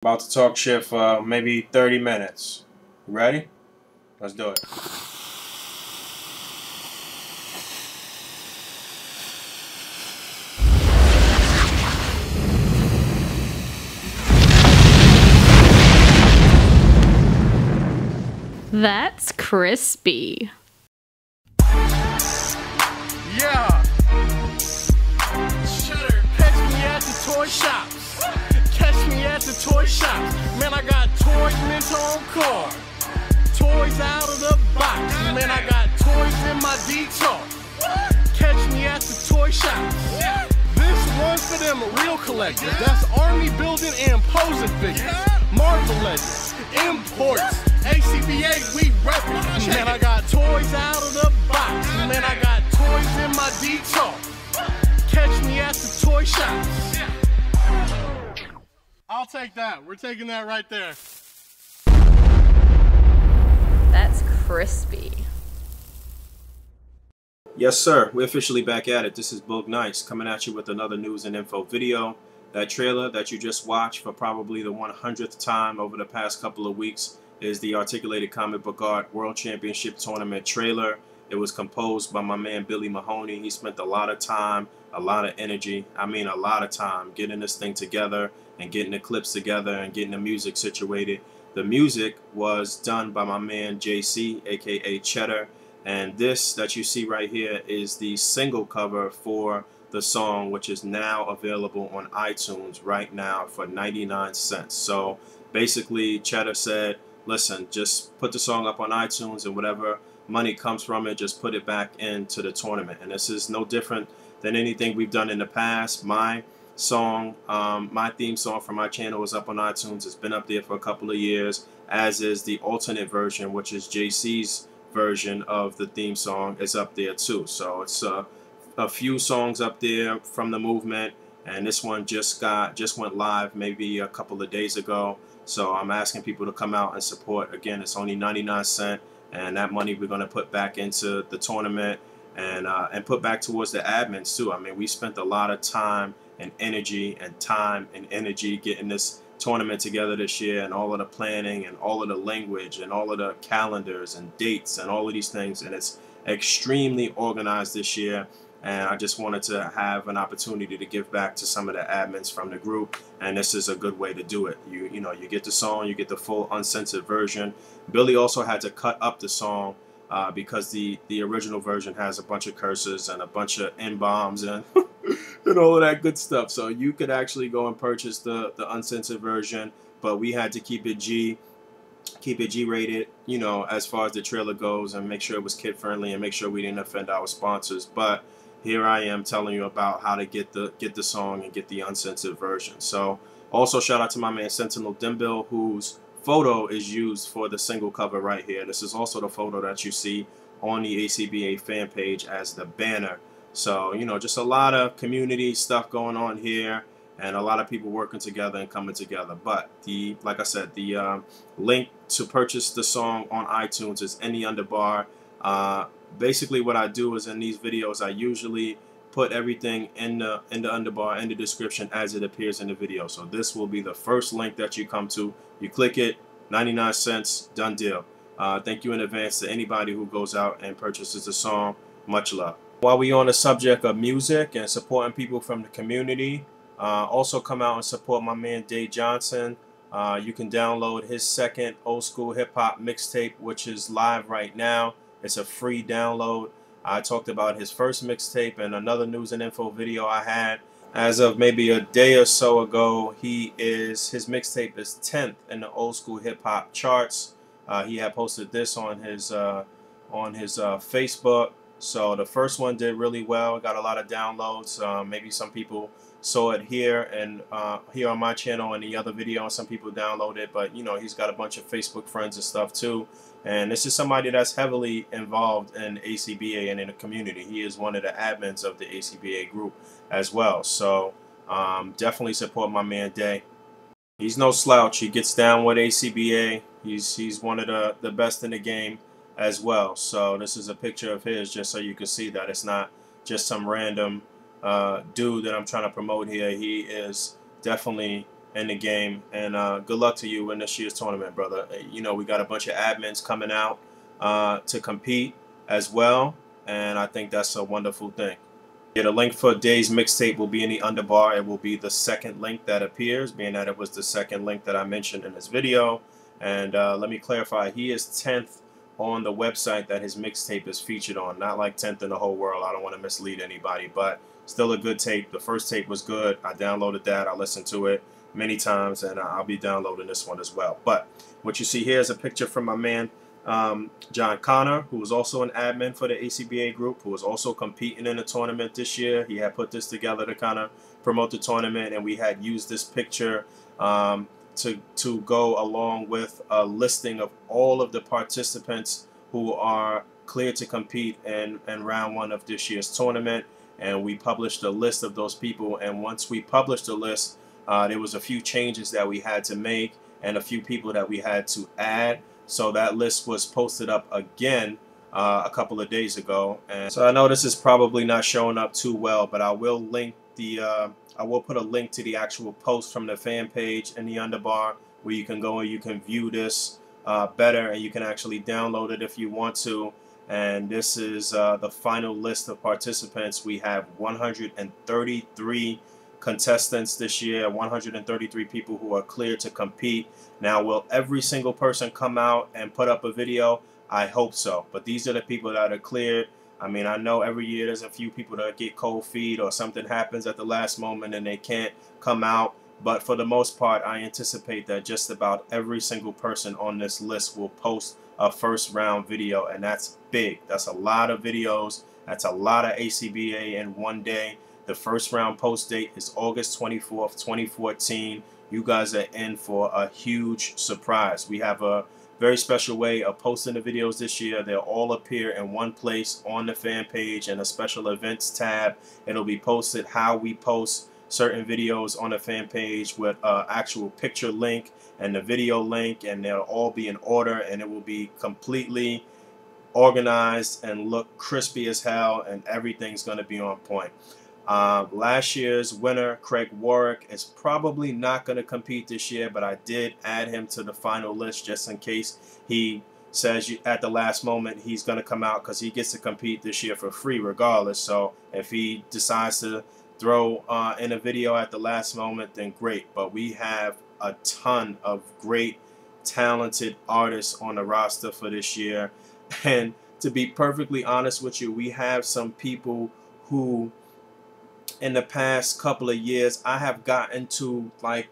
About to talk shit for maybe 30 minutes. You ready? Let's do it. That's crispy. Yeah. Chedder, catch me at the toy shops. Catch me at the toy shops. Man, I got toys mint on card. Toys out of the box. Man, I got toys in my detour. Catch me at the toy shops. This one's for them real collectors. That's army building and posing figures. Marvel Legends, imports. A.C.B.A, we reppin'. Man, I got toys out of the box. Man, I got toys in my detour. Catch me at the toy shops. I'll take that. We're taking that right there. That's crispy. Yes, sir. We're officially back at it. This is Boog Nice coming at you with another news and info video. That trailer that you just watched for probably the 100th time over the past couple of weeks is the Articulated Comic Book Art World Championship Tournament trailer. It was composed by my man Billy Mahoney. He spent a lot of time, a lot of energy, I mean a lot of time getting this thing together and getting the clips together and getting the music situated. The music was done by my man JC, aka Chedder, and this that you see right here is the single cover for the song, which is now available on iTunes right now for 99 cents. So basically Chedder said, listen, just put the song up on iTunes and whatever money comes from it, just put it back into the tournament. And this is no different than anything we've done in the past. My song, my theme song for my channel is up on iTunes. It's been up there for a couple of years, as is the alternate version, which is JC's version of the theme song, is up there too. So it's a few songs up there from the movement, and this one just went live maybe a couple of days ago. So I'm asking people to come out and support. Again, it's only 99 cents, and that money we're going to put back into the tournament and put back towards the admins too. I mean, we spent a lot of time and energy getting this tournament together this year, and all of the planning and all of the language and all of the calendars and dates and all of these things, and it's extremely organized this year. And I just wanted to have an opportunity to give back to some of the admins from the group, and this is a good way to do it. You know, you get the song, you get the full uncensored version. Billy also had to cut up the song because the original version has a bunch of curses and a bunch of N-bombs and and all of that good stuff. So you could actually go and purchase the uncensored version, but we had to keep it G-rated, you know, as far as the trailer goes, and make sure it was kid friendly and make sure we didn't offend our sponsors. But here I am telling you about how to get the song and get the uncensored version. So also shout out to my man Sentinel Dimbill, whose photo is used for the single cover right here. This is also the photo that you see on the ACBA fan page as the banner. So, you know, just a lot of community stuff going on here, and a lot of people working together and coming together. But like I said, the link to purchase the song on iTunes is in the underbar. Basically what I do is in these videos I usually put everything in the underbar, in the description, as it appears in the video. So this will be the first link that you come to. You click it, 99 cents, done deal. Thank you in advance to anybody who goes out and purchases the song. Much love. While we on the subject of music and supporting people from the community, also come out and support my man Dave Johnson. You can download his second old school hip hop mixtape, which is live right now. It's a free download. I talked about his first mixtape and another news and info video I had. As of maybe a day or so ago, his mixtape is 10th in the old school hip hop charts. He had posted this on his Facebook. So the first one did really well. Got a lot of downloads. Maybe some people saw it here and here on my channel and the other video, and some people downloaded it. But you know, he's got a bunch of Facebook friends and stuff too. And this is somebody that's heavily involved in ACBA and in the community. He is one of the admins of the ACBA group as well. So definitely support my man Day. He's no slouch. He gets down with ACBA. He's one of the best in the game as well. So this is a picture of his, just so you can see that it's not just some random dude that I'm trying to promote here. He is definitely in the game. And good luck to you in this year's tournament, brother. You know, we got a bunch of admins coming out to compete as well, and I think that's a wonderful thing. Yeah, the link for Day's mixtape will be in the underbar. It will be the second link that appears, being that it was the second link that I mentioned in this video. And let me clarify, he is 10th on the website that his mixtape is featured on. Not like 10th in the whole world. I don't want to mislead anybody, but still a good tape. The first tape was good. I downloaded that. I listened to it many times, and I'll be downloading this one as well. But what you see here is a picture from my man John Connor, who was also an admin for the ACBA group, who was also competing in the tournament this year. He had put this together to kind of promote the tournament, and we had used this picture to go along with a listing of all of the participants who are cleared to compete in round one of this year's tournament. And we published a list of those people, and once we published the list, there was a few changes that we had to make and a few people that we had to add. So that list was posted up again a couple of days ago. And so I know this is probably not showing up too well, but I will link the I will put a link to the actual post from the fan page in the underbar, where you can go and you can view this better, and you can actually download it if you want to. And this is the final list of participants. We have 133 contestants this year, 133 people who are cleared to compete. Now, will every single person come out and put up a video? I hope so. But these are the people that are cleared. I mean, I know every year there's a few people that get cold feet or something happens at the last moment and they can't come out. But for the most part, I anticipate that just about every single person on this list will post a first round video, and that's big. That's a lot of videos. That's a lot of ACBA in one day. The first round post date is August 24th, 2014. You guys are in for a huge surprise. We have a very special way of posting the videos this year. They'll all appear in one place on the fan page in a special events tab. It'll be posted how we post certain videos on the fan page with an actual picture link and the video link, and they'll all be in order, and it will be completely organized and look crispy as hell, and everything's going to be on point. Last year's winner, Craig Warwick, is probably not going to compete this year, but I did add him to the final list just in case he says at the last moment he's going to come out, because he gets to compete this year for free regardless. So if he decides to throw in a video at the last moment, then great. But we have a ton of great talented artists on the roster for this year, and to be perfectly honest with you, we have some people who in the past couple of years I have gotten to like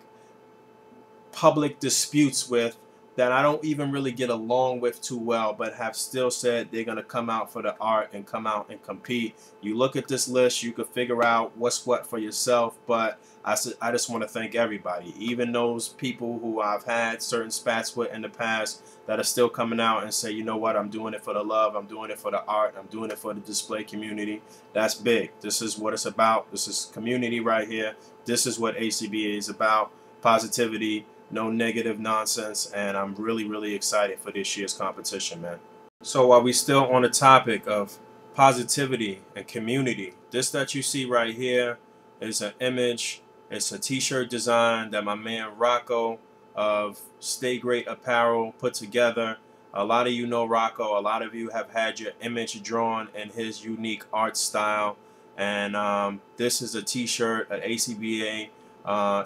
public disputes with, that I don't even really get along with too well, but have still said they're going to come out for the art and come out and compete. You look at this list, you can figure out what's what for yourself, but I just want to thank everybody, even those people who I've had certain spats with in the past, that are still coming out and say, you know what, I'm doing it for the love, I'm doing it for the art, I'm doing it for the display community. That's big. This is what it's about. This is community right here. This is what ACBA is about. Positivity, no negative nonsense, and I'm really, really excited for this year's competition, man. So while we still on the topic of positivity and community, this that you see right here is an image. It's a t-shirt design that my man Rocco of Stay Great Apparel put together. A lot of you know Rocco. A lot of you have had your image drawn in his unique art style. And this is a t-shirt, an ACBA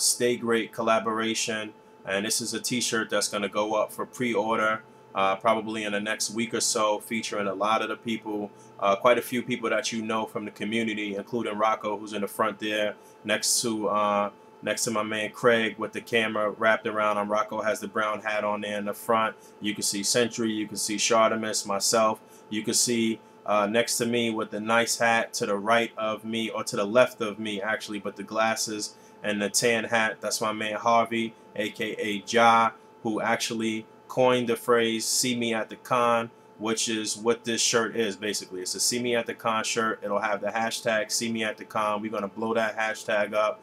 Stay Great collaboration. And this is a t-shirt that's going to go up for pre-order probably in the next week or so, featuring a lot of the people, quite a few people that you know from the community, including Rocco, who's in the front there, next to my man Craig with the camera wrapped around him. Rocco has the brown hat on there in the front. You can see Sentry, you can see Shardamus, myself. You can see next to me with the nice hat to the right of me, or to the left of me actually, but the glasses and the tan hat, that's my man Harvey, aka Ja, who actually coined the phrase "See Me at the Con," which is what this shirt is basically. It's a "See Me at the Con" shirt. It'll have the hashtag "See Me at the Con." We're gonna blow that hashtag up,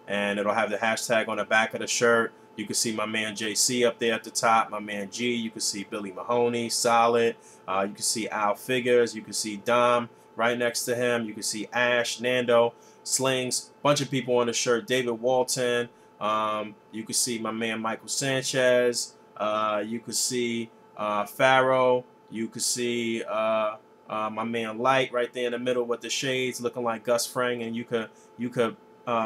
and it'll have the hashtag on the back of the shirt. You can see my man JC up there at the top, my man G. You can see Billy Mahoney, Solid. You can see Al Figures. You can see Dom right next to him. You can see Ash, Nando, Slings, bunch of people on the shirt. David Walton, You can see my man Michael Sanchez. You could see Pharaoh. You could see my man Light right there in the middle with the shades, looking like Gus Fring, and you could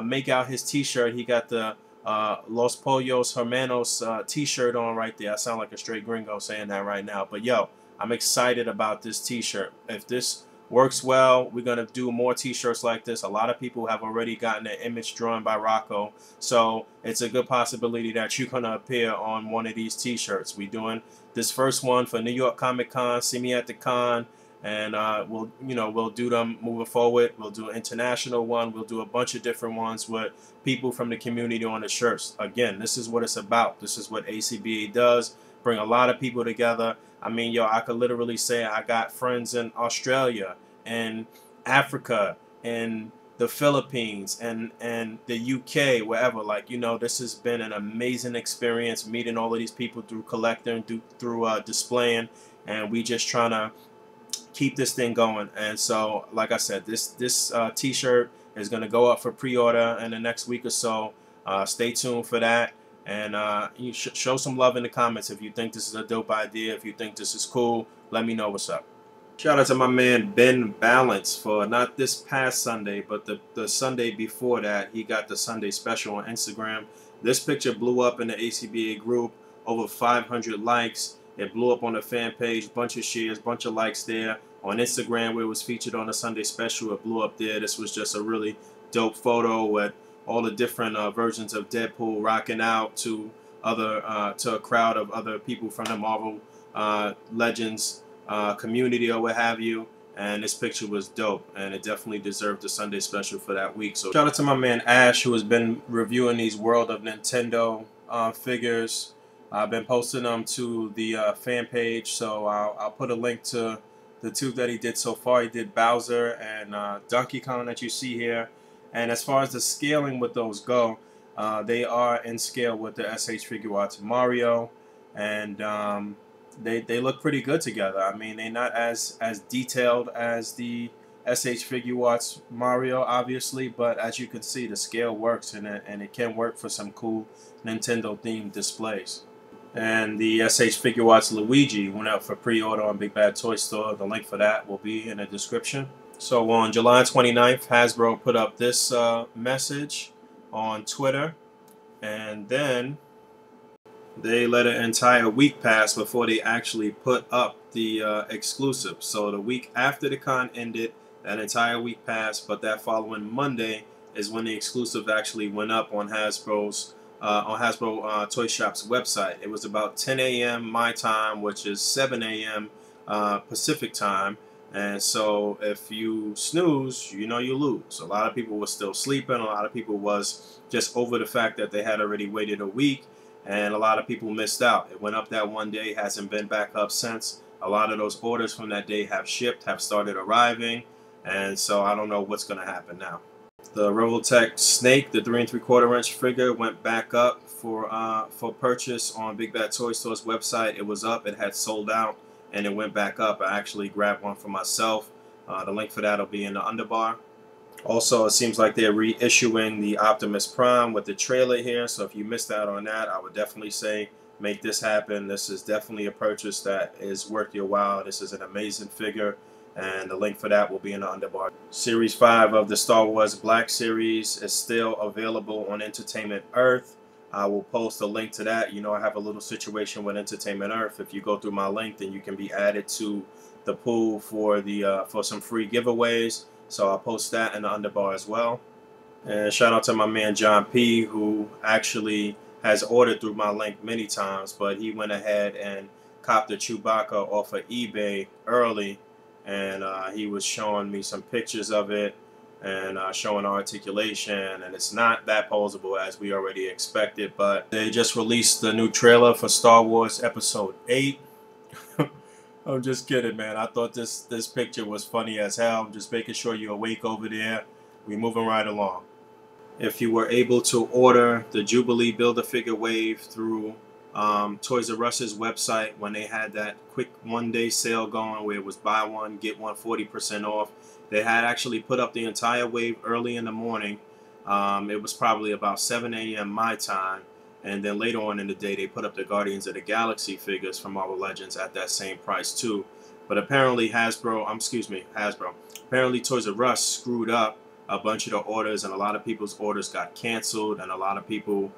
make out his T-shirt. He got the Los Pollos Hermanos T-shirt on right there. I sound like a straight gringo saying that right now, but yo, I'm excited about this T-shirt. If this works well, we're gonna do more T-shirts like this. A lot of people have already gotten their image drawn by Rocco, so it's a good possibility that you're gonna appear on one of these T-shirts. We're doing this first one for New York Comic Con. See me at the con, and we'll do them moving forward. We'll do an international one. We'll do a bunch of different ones with people from the community on the shirts. Again, this is what it's about. This is what ACBA does. Bring a lot of people together. I mean, yo, I could literally say I got friends in Australia and Africa and the Philippines and the UK, wherever. Like, you know, this has been an amazing experience meeting all of these people through collecting, through displaying, and we just trying to keep this thing going. And so, like I said, this T-shirt is going to go up for pre-order in the next week or so. Stay tuned for that. And you show some love in the comments if you think this is a dope idea. If you think this is cool, let me know what's up. Shout out to my man Ben Balance for not this past Sunday, but the Sunday before that. He got the Sunday special on Instagram. This picture blew up in the ACBA group, over 500 likes. It blew up on the fan page, bunch of shares, bunch of likes there. On Instagram, where it was featured on the Sunday special, it blew up there. This was just a really dope photo with all the different versions of Deadpool rocking out to a crowd of other people from the Marvel Legends community or what have you. And this picture was dope, and it definitely deserved the Sunday special for that week. So shout out to my man Ash, who has been reviewing these World of Nintendo figures. I've been posting them to the fan page, so I'll put a link to the two that he did so far. He did Bowser and Donkey Kong that you see here. And as far as the scaling with those go, they are in scale with the SH Figuarts Mario, and they look pretty good together. I mean, they're not as detailed as the SH Figuarts Mario, obviously, but as you can see, the scale works, and it can work for some cool Nintendo-themed displays. And the SH Figuarts Luigi went out for pre-order on Big Bad Toy Store. The link for that will be in the description. So on July 29th, Hasbro put up this message on Twitter, and then they let an entire week pass before they actually put up the exclusive. So the week after the con ended, that entire week passed, but that following Monday is when the exclusive actually went up on Hasbro's Hasbro Toy Shop's website. It was about 10 a.m. my time, which is 7 a.m. Pacific time. And so if you snooze, you know you lose. A lot of people were still sleeping. A lot of people was just over the fact that they had already waited a week, and a lot of people missed out. It went up that one day, hasn't been back up since. A lot of those orders from that day have shipped, have started arriving, and so I don't know what's going to happen now. The Revoltech Snake, the 3 3/4 inch figure, went back up for purchase on Big Bad Toy Store's website. It was up, it had sold out, and it went back up. I actually grabbed one for myself. The link for that will be in the underbar. Also, it seems like they're reissuing the Optimus Prime with the trailer here, so if you missed out on that, I would definitely say make this happen. This is definitely a purchase that is worth your while. This is an amazing figure, and the link for that will be in the underbar. Series 5 of the Star Wars Black Series is still available on Entertainment Earth. I will post a link to that. You know, I have a little situation with Entertainment Earth. If you go through my link, then you can be added to the pool for the for some free giveaways. So I'll post that in the underbar as well. And shout out to my man John P, who actually has ordered through my link many times, but he went ahead and copped the Chewbacca off of eBay early, and he was showing me some pictures of it and showing articulation, and it's not that posable as we already expected. But they just released the new trailer for Star Wars Episode 8. I'm just kidding, man. I thought this picture was funny as hell. I'm just making sure you're awake over there. We're moving right along. If you were able to order the Jubilee Build-A-Figure Wave through Toys R Us's website when they had that quick one-day sale going where it was buy one, get one 40% off, they had actually put up the entire wave early in the morning, It was probably about 7 a.m. my time, and then later on in the day they put up the Guardians of the Galaxy figures from Marvel Legends at that same price too. But apparently Hasbro, apparently Toys R Us screwed up a bunch of the orders, and a lot of people's orders got canceled, and a lot of people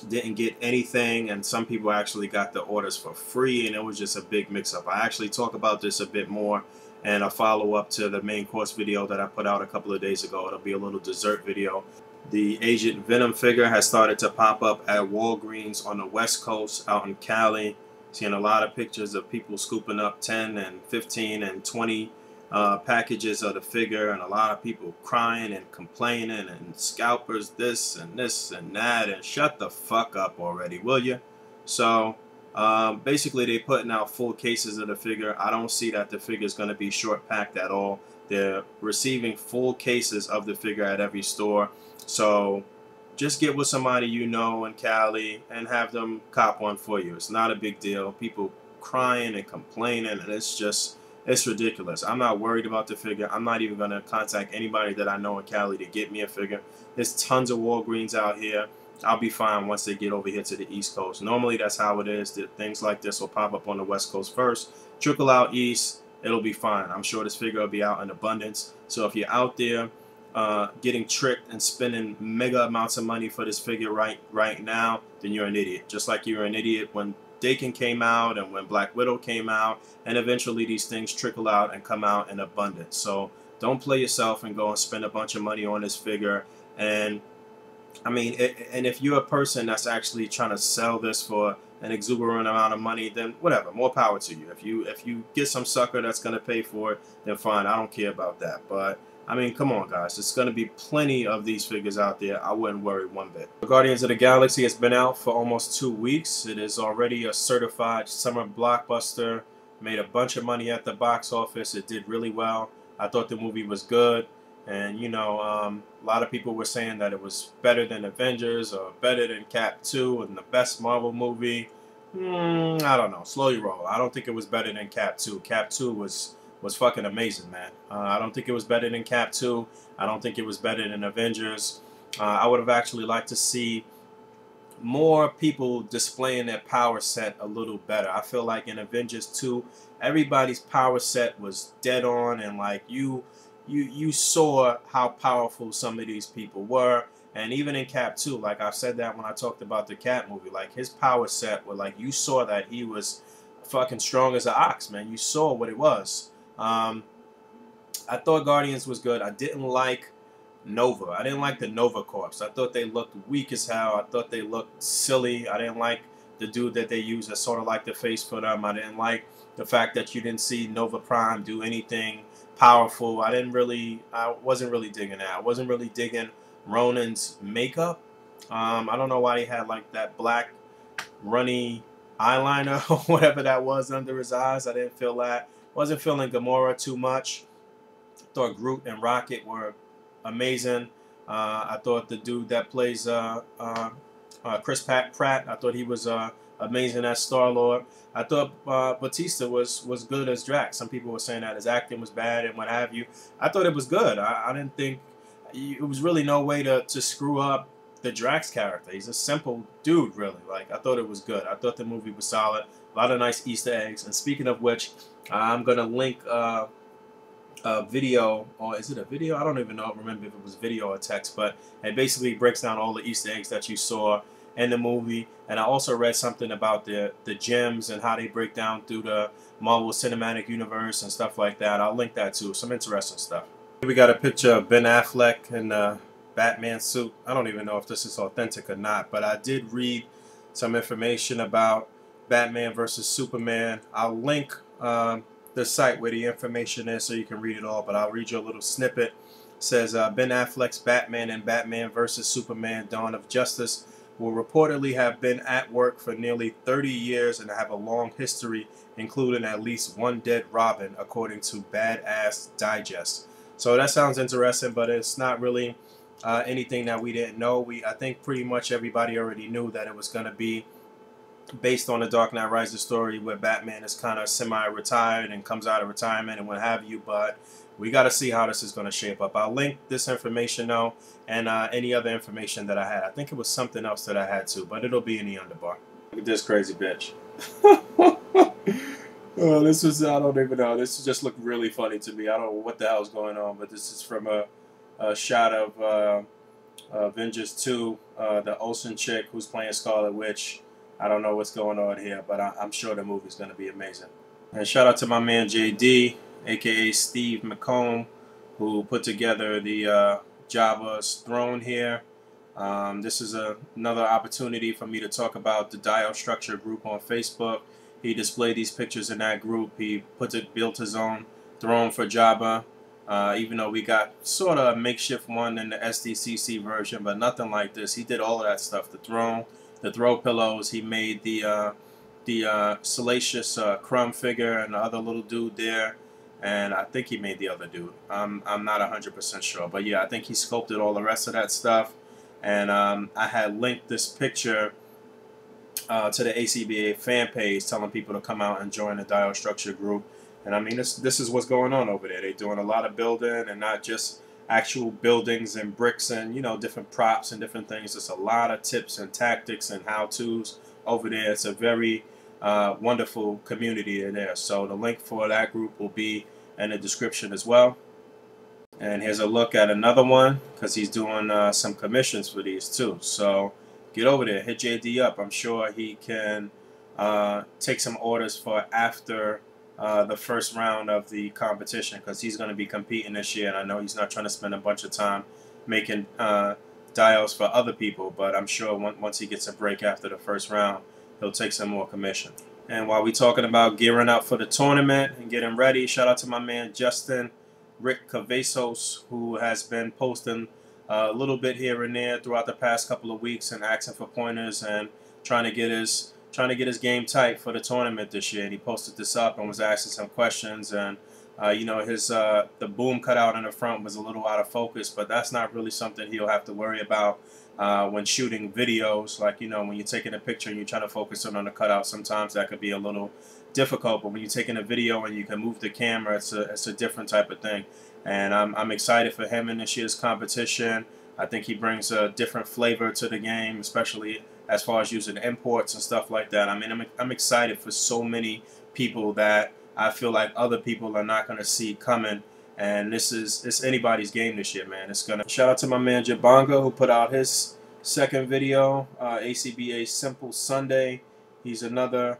didn't get anything, and some people actually got the orders for free, and it was just a big mix-up. I actually talk about this a bit more and a follow-up to the main course video that I put out a couple of days ago. It'll be a little dessert video. The Agent Venom figure has started to pop up at Walgreens on the West Coast out in Cali. Seeing a lot of pictures of people scooping up 10 and 15 and 20 packages of the figure, and a lot of people crying and complaining, and scalpers this and that, and shut the fuck up already, will you? So basically they're putting out full cases of the figure. I don't see that the figure is going to be short packed at all. They're receiving full cases of the figure at every store. So just get with somebody you know in Cali and have them cop one for you. It's not a big deal. People crying and complaining, and it's ridiculous. I'm not worried about the figure. I'm not even going to contact anybody that I know in Cali to get me a figure. There's tons of Walgreens out here. I'll be fine once they get over here to the East Coast. Normally that's how it is. That things like this will pop up on the West Coast first, trickle out east, it'll be fine. I'm sure this figure will be out in abundance. So if you're out there getting tricked and spending mega amounts of money for this figure right now, then you're an idiot. Just like you were an idiot when Dakin came out and when Black Widow came out, and eventually these things trickle out and come out in abundance. So don't play yourself and go and spend a bunch of money on this figure. And I mean, and if you're a person that's actually trying to sell this for an exuberant amount of money, then whatever, more power to you. If you get some sucker that's going to pay for it, then fine, I don't care about that. But I mean, come on, guys. There's going to be plenty of these figures out there. I wouldn't worry one bit. Guardians of the Galaxy has been out for almost 2 weeks. It is already a certified summer blockbuster. Made a bunch of money at the box office. It did really well. I thought the movie was good. And, you know, a lot of people were saying that it was better than Avengers or better than Cap 2 and the best Marvel movie. I don't know. Slow your roll. I don't think it was better than Cap 2. Cap 2 was fucking amazing, man. I don't think it was better than Cap 2. I don't think it was better than Avengers. I would have actually liked to see more people displaying their power set a little better. I feel like in Avengers 2, everybody's power set was dead on, and like you saw how powerful some of these people were. And even in Cap 2, like I said that when I talked about the Cap movie, like his power set was like, you saw that he was fucking strong as an ox, man. You saw what it was. I thought Guardians was good. I didn't like Nova. I didn't like the Nova Corps. I thought they looked weak as hell. I thought they looked silly. I didn't like the dude that they used as sort of like the face for them. I didn't like the fact that you didn't see Nova Prime do anything powerful. I wasn't really digging that. I wasn't really digging Ronan's makeup. I don't know why he had like that black runny eyeliner or whatever that was under his eyes. I didn't feel that. Wasn't feeling Gamora too much. Thought Groot and Rocket were amazing. I thought the dude that plays Chris Pratt, I thought he was amazing as Star-Lord. I thought Bautista was good as Drax. Some people were saying that his acting was bad and what have you. I thought it was good. I didn't think it was really no way to screw up the Drax character. He's a simple dude, really. Like, I thought it was good. I thought the movie was solid. A lot of nice Easter eggs. And speaking of which, I'm gonna link a video, or is it a video? I don't even remember if it was video or text, but it basically breaks down all the Easter eggs that you saw in the movie. And I also read something about the gems and how they break down through the Marvel Cinematic Universe and stuff like that. I'll link that too. Some interesting stuff. We got a picture of Ben Affleck in the Batman suit. I don't even know if this is authentic or not, but I did read some information about Batman versus Superman. I'll link the site where the information is so you can read it all, but I'll read you a little snippet. It says Ben Affleck's Batman and Batman versus Superman Dawn of Justice will reportedly have been at work for nearly 30 years and have a long history, including at least one dead Robin, according to Badass Digest. So that sounds interesting, but it's not really anything that we didn't know. I think pretty much everybody already knew that it was going to be based on the Dark Knight Rises story where Batman is kind of semi-retired and comes out of retirement and what have you. But we got to see how this is going to shape up. I'll link this information though, and any other information that I had. I think it was something else that I had too, but it'll be in the underbar. Look at this crazy bitch. Oh, this was, I don't even know. This just looked really funny to me. I don't know what the hell is going on, but this is from a shot of Avengers 2, the Olsen chick who's playing Scarlet Witch. I don't know what's going on here, but I'm sure the movie's going to be amazing. And shout out to my man JD, aka Steve McComb, who put together the jABO's throne here. This is another opportunity for me to talk about the Dial Structure group on Facebook. He displayed these pictures in that group. He built his own throne for jABA, even though we got sort of a makeshift one in the SDCC version, but nothing like this. He did all of that stuff. The throne, the throw pillows. He made the Salacious Crumb figure and the other little dude there. And I think he made the other dude. I'm not 100% sure. But yeah, I think he sculpted all the rest of that stuff. And I had linked this picture to the ACBA fan page, telling people to come out and join the Dial Structure group. And I mean, this is what's going on over there. They're doing a lot of building, and not just actual buildings and bricks and, you know, different props and different things. There's a lot of tips and tactics and how-tos over there. It's a very wonderful community in there. So the link for that group will be in the description as well. And here's a look at another one, because he's doing some commissions for these too. So get over there, hit JD up. I'm sure he can take some orders for after the first round of the competition, because he's going to be competing this year. And I know he's not trying to spend a bunch of time making dials for other people, but I'm sure once he gets a break after the first round, he'll take some more commission. And while we're talking about gearing up for the tournament and getting ready, shout out to my man Justin Rick Cavazos, who has been posting a little bit here and there throughout the past couple of weeks and asking for pointers and trying to get his game tight for the tournament this year. And he posted this up and was asking some questions, and you know, his the boom cutout in the front was a little out of focus, but that's not really something he'll have to worry about when shooting videos. Like, you know, when you're taking a picture and you're trying to focus on the cutout, sometimes that could be a little difficult, but when you're taking a video and you can move the camera, it's a different type of thing. And I'm excited for him in this year's competition. I think he brings a different flavor to the game, especially as far as using imports and stuff like that. I mean, I'm excited for so many people that I feel like other people are not going to see coming. And it's anybody's game this year, man. It's gonna. Shout out to my man jABONGGA, who put out his second video, ACBA Simple Sunday. He's another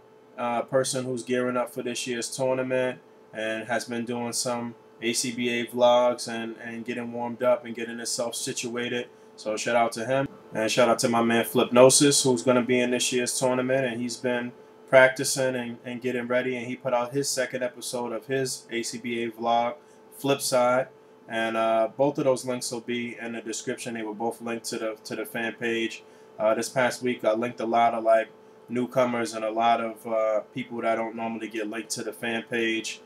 person who's gearing up for this year's tournament and has been doing some ACBA vlogs and getting warmed up and getting himself situated. So shout out to him. And shout out to my man Flipnosis, who's going to be in this year's tournament, and he's been practicing and getting ready, and he put out his second episode of his ACBA vlog, Flipside. And both of those links will be in the description. They were both linked to the fan page. This past week I linked a lot of like newcomers and a lot of people that don't normally get linked to the fan page.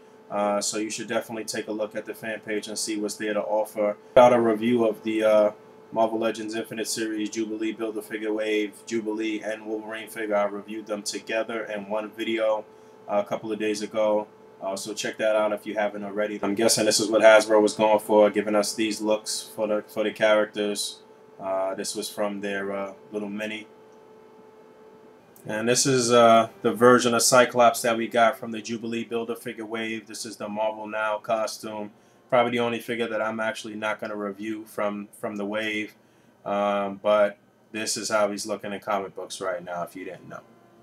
So you should definitely take a look at the fan page and see what's there to offer. Got a review of the Marvel Legends Infinite Series, Jubilee Build-A-Figure Wave, Jubilee, and Wolverine figure. I reviewed them together in one video a couple of days ago. So check that out if you haven't already. I'm guessing this is what Hasbro was going for, giving us these looks for the characters. This was from their little mini. And this is the version of Cyclops that we got from the Jubilee Build-A-Figure Wave. This is the Marvel Now costume. Probably the only figure that I'm actually not going to review from the Wave. But this is how he's looking in comic books right now, if you didn't know.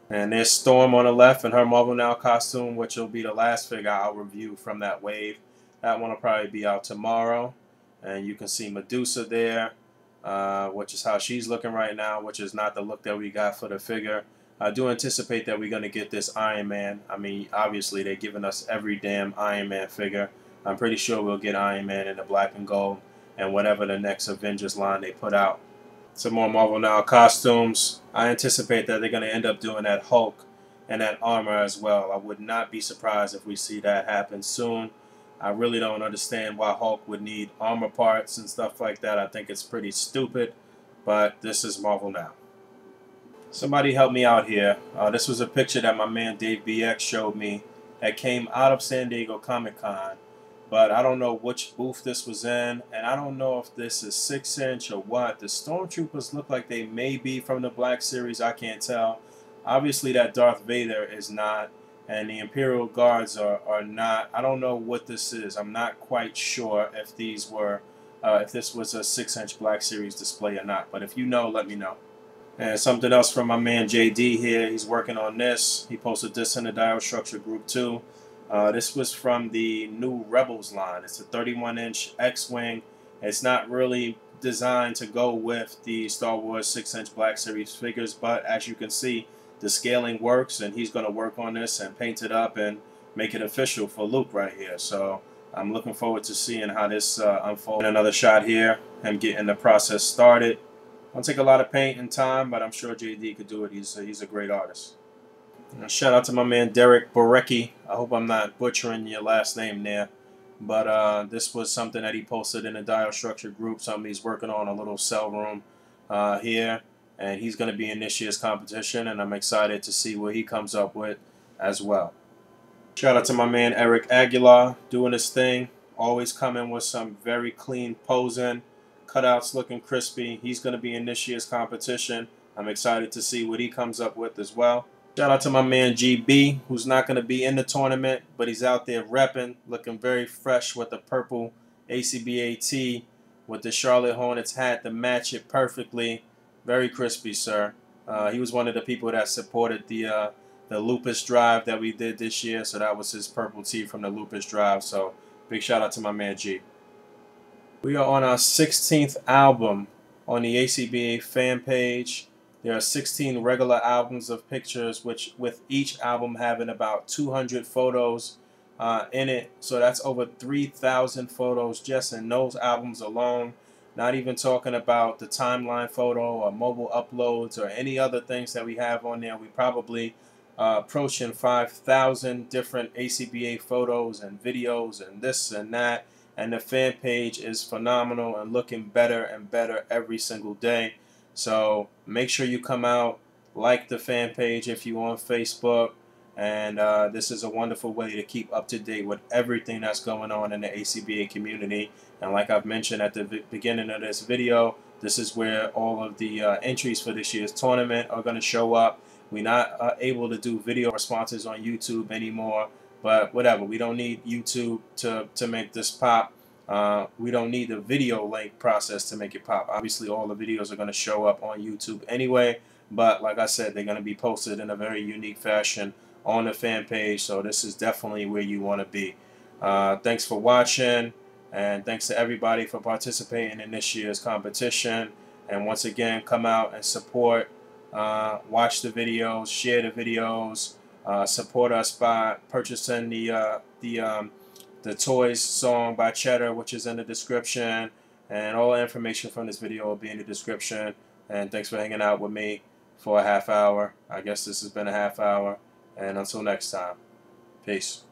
And there's Storm on the left in her Marvel Now costume, which will be the last figure I'll review from that Wave. That one will probably be out tomorrow. And you can see Medusa there, which is how she's looking right now, which is not the look that we got for the figure. I do anticipate that we're going to get this Iron Man. I mean, obviously, they're giving us every damn Iron Man figure. I'm pretty sure we'll get Iron Man in the black and gold and whatever the next Avengers line they put out. Some more Marvel Now costumes. I anticipate that they're going to end up doing that Hulk and that armor as well. I would not be surprised if we see that happen soon. I really don't understand why Hulk would need armor parts and stuff like that. I think it's pretty stupid, but this is Marvel Now. Somebody help me out here. This was a picture that my man Dave BX showed me that came out of San Diego Comic-Con. But I don't know which booth this was in, and I don't know if this is 6-inch or what. The Stormtroopers look like they may be from the Black Series. I can't tell. Obviously, that Darth Vader is not, and the Imperial Guards are not. I don't know what this is. I'm not quite sure if these were, if this was a 6-inch Black Series display or not. But if you know, let me know. And something else from my man JD here. He's working on this. He posted this in the Dial Structure group too. This was from the new Rebels line. It's a 31-inch X-Wing. It's not really designed to go with the Star Wars 6-inch Black Series figures, but as you can see, the scaling works, and he's going to work on this and paint it up and make it official for Luke right here. So I'm looking forward to seeing how this unfolds. Another shot here, him getting the process started. It'll take a lot of paint and time, but I'm sure JD could do it. He's a great artist. Shout out to my man Derek Borecki. I hope I'm not butchering your last name there. But this was something that he posted in the Dial Structure group, something he's working on, a little cell room here. And he's going to be in this year's competition, and I'm excited to see what he comes up with as well. Shout out to my man Eric Aguilar, doing his thing. Always coming with some very clean posing. Cutouts looking crispy. He's going to be in this year's competition. I'm excited to see what he comes up with as well. Shout out to my man GB, who's not going to be in the tournament, but he's out there repping, looking very fresh with the purple ACBA tee with the Charlotte Hornets hat to match it perfectly. Very crispy, sir. He was one of the people that supported the Lupus Drive that we did this year, so that was his purple tee from the Lupus Drive. So big shout out to my man G. We are on our 16th album on the ACBA fan page. There are 16 regular albums of pictures, which with each album having about 200 photos in it. So that's over 3,000 photos just in those albums alone. Not even talking about the timeline photo or mobile uploads or any other things that we have on there. We probably approaching 5,000 different ACBA photos and videos and this and that. And the fan page is phenomenal and looking better and better every single day. So make sure you come out, like the fan page if you're on Facebook. And this is a wonderful way to keep up to date with everything that's going on in the ACBA community. And like I've mentioned at the beginning of this video, this is where all of the entries for this year's tournament are going to show up. We're not able to do video responses on YouTube anymore. But whatever, we don't need YouTube to make this pop. We don't need the video link process to make it pop. Obviously, all the videos are going to show up on YouTube anyway. But like I said, they're going to be posted in a very unique fashion on the fan page. So this is definitely where you want to be. Thanks for watching. And thanks to everybody for participating in this year's competition. And once again, come out and support. Watch the videos, share the videos. Support us by purchasing the Toys song by Chedder, which is in the description, and all the information from this video will be in the description. And thanks for hanging out with me for a half hour. I guess this has been a half hour, and until next time, peace.